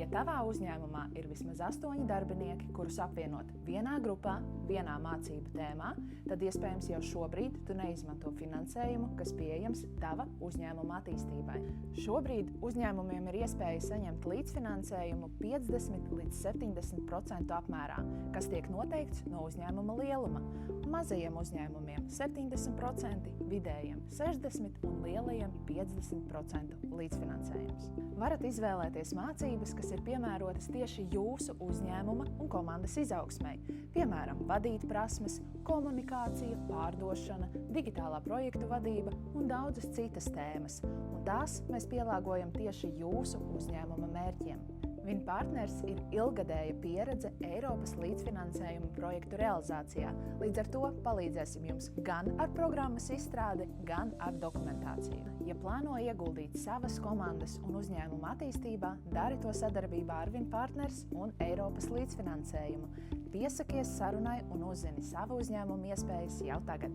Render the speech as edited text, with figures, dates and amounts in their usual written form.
Ja tavā uzņēmumā ir vismaz 8 darbinieki, kurus apvienot vienā grupā, vienā mācību tēmā, tad iespējams jau šobrīd tu neizmanto finansējumu, kas pieejams tava uzņēmuma attīstībai. Šobrīd uzņēmumiem ir iespēja saņemt līdzfinansējumu 50 līdz 70% apmērā, kas tiek noteikts no uzņēmuma lieluma. Mazajiem uzņēmumiem 70%, vidējiem 60% un lielajiem 50% līdzfinansējums. Varat izvēlēties mācības, kas ir piemērotas tieši jūsu uzņēmuma un komandas izaugsmei. Piemēram, vadīt prasmes, komunikācija, pārdošana, digitālā projektu vadība un daudzas citas tēmas. Un tās mēs pielāgojam tieši jūsu uzņēmuma mērķiem. Viņa partners ir ilgadēja pieredze Eiropas līdzfinansējuma projektu realizācijā. Līdz ar to palīdzēsim jums gan ar programmas izstrādi, gan ar dokumentāciju. Ja plāno ieguldīt savas komandas un uzņēmuma attīstībā, dari to sadarbībā ar Viņa partners un Eiropas līdzfinansējumu. Piesakies sarunai un uzzini savu uzņēmumu iespējas jau tagad.